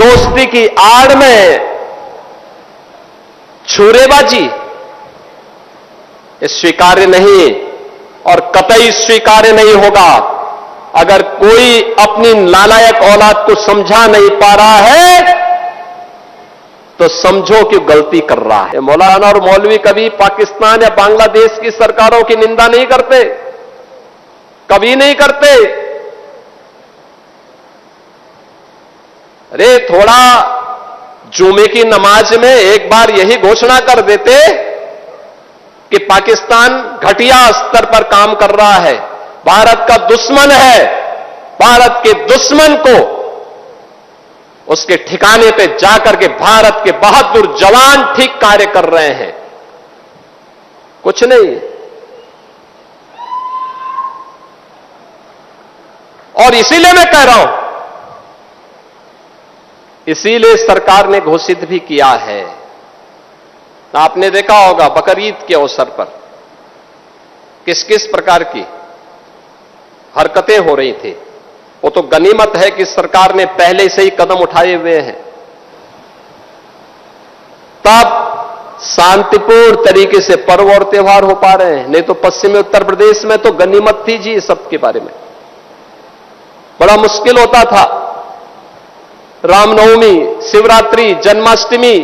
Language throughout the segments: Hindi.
दोस्ती की आड़ में छुरेबाजी स्वीकार्य नहीं और कतई स्वीकार्य नहीं होगा। अगर कोई अपनी नालायक औलाद को समझा नहीं पा रहा है तो समझो कि गलती कर रहा है। मौलाना और मौलवी कभी पाकिस्तान या बांग्लादेश की सरकारों की निंदा नहीं करते, कभी नहीं करते। अरे थोड़ा जुमे की नमाज में एक बार यही घोषणा कर देते कि पाकिस्तान घटिया स्तर पर काम कर रहा है, भारत का दुश्मन है, भारत के दुश्मन को उसके ठिकाने पे जाकर के भारत के बहादुर जवान ठीक कार्य कर रहे हैं। कुछ नहीं। और इसीलिए मैं कह रहा हूं, इसीलिए सरकार ने घोषित भी किया है। आपने देखा होगा बकरीद के अवसर पर किस किस प्रकार की हरकतें हो रही थी। वो तो गनीमत है कि सरकार ने पहले से ही कदम उठाए हुए हैं, तब शांतिपूर्ण तरीके से पर्व और त्योहार हो पा रहे हैं। नहीं तो पश्चिमी उत्तर प्रदेश में तो गनीमत थी जी, सबके बारे में बड़ा मुश्किल होता था। रामनवमी, शिवरात्रि, जन्माष्टमी,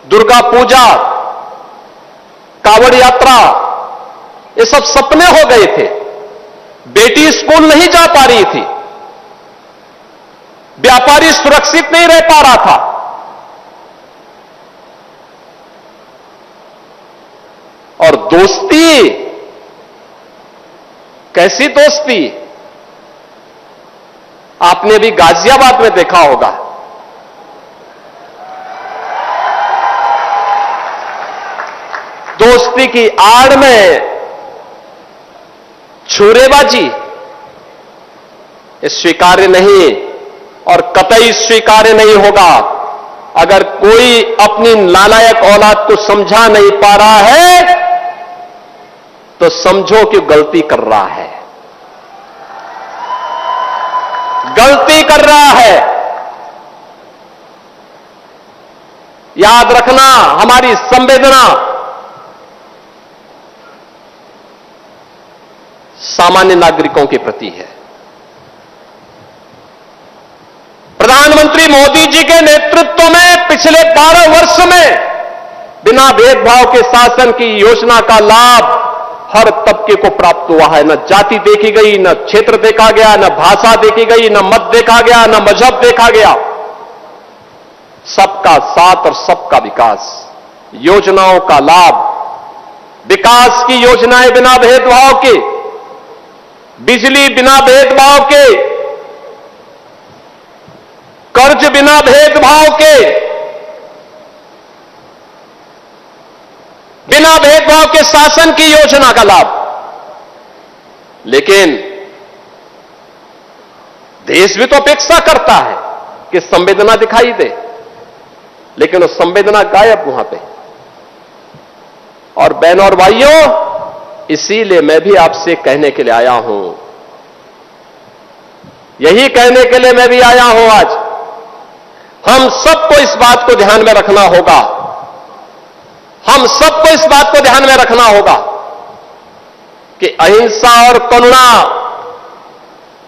दुर्गा पूजा, कांवड़ यात्रा, ये सब सपने हो गए थे। बेटी स्कूल नहीं जा पा रही थी, व्यापारी सुरक्षित नहीं रह पा रहा था। और दोस्ती, कैसी दोस्ती, आपने भी गाजियाबाद में देखा होगा। दोस्ती की आड़ में छुरेबाजी स्वीकार्य नहीं और कतई स्वीकार्य नहीं होगा। अगर कोई अपनी नालायक औलाद को समझा नहीं पा रहा है तो समझो कि गलती कर रहा है, गलती कर रहा है। याद रखना, हमारी संवेदना सामान्य नागरिकों के प्रति है। प्रधानमंत्री मोदी जी के नेतृत्व में पिछले 12 वर्ष में बिना भेदभाव के शासन की योजना का लाभ हर तबके को प्राप्त हुआ है। न जाति देखी गई, न क्षेत्र देखा गया, न भाषा देखी गई, न मत देखा गया, न मजहब देखा गया। सबका साथ और सबका विकास, योजनाओं का लाभ, विकास की योजनाएं बिना भेदभाव के, बिजली बिना भेदभाव के, कर्ज बिना भेदभाव के, बिना भेदभाव के शासन की योजना का लाभ। लेकिन देश भी तो अपेक्षा करता है कि संवेदना दिखाई दे, लेकिन वो संवेदना गायब वहां पे। और बहनों और भाइयों, इसीलिए मैं भी आपसे कहने के लिए आया हूं, यही कहने के लिए मैं भी आया हूं आज। हम सबको इस बात को ध्यान में रखना होगा, हम सबको इस बात को ध्यान में रखना होगा कि अहिंसा और करुणा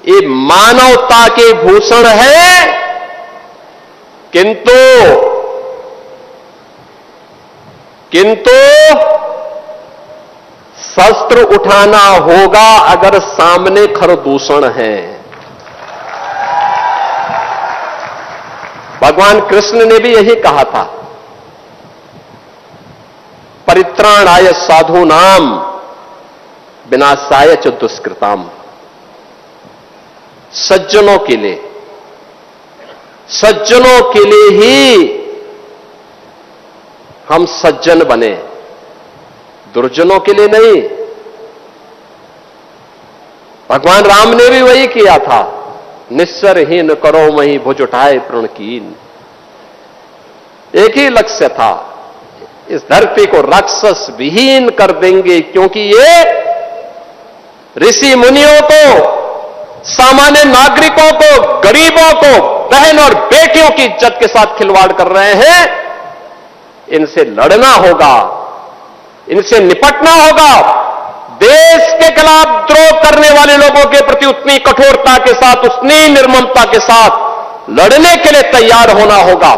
ये मानवता के भूषण है, किंतु शस्त्र उठाना होगा अगर सामने खरदूषण है। भगवान कृष्ण ने भी यही कहा था, परित्राणाय साधूनाम विनाशाय च दुष्कृताम। सज्जनों के लिए ही हम सज्जन बने, दुर्जनों के लिए नहीं। भगवान राम ने भी वही किया था, निस्सरहीन करो मही भुज उठाए प्रण कीन। एक ही लक्ष्य था, इस धरती को राक्षस विहीन कर देंगे, क्योंकि ये ऋषि मुनियों को, सामान्य नागरिकों को, गरीबों को, बहन और बेटियों की इज्जत के साथ खिलवाड़ कर रहे हैं, इनसे लड़ना होगा, इनसे निपटना होगा। देश के खिलाफ द्रोह करने वाले लोगों के प्रति उतनी कठोरता के साथ, उतनी निर्ममता के साथ लड़ने के लिए तैयार होना होगा।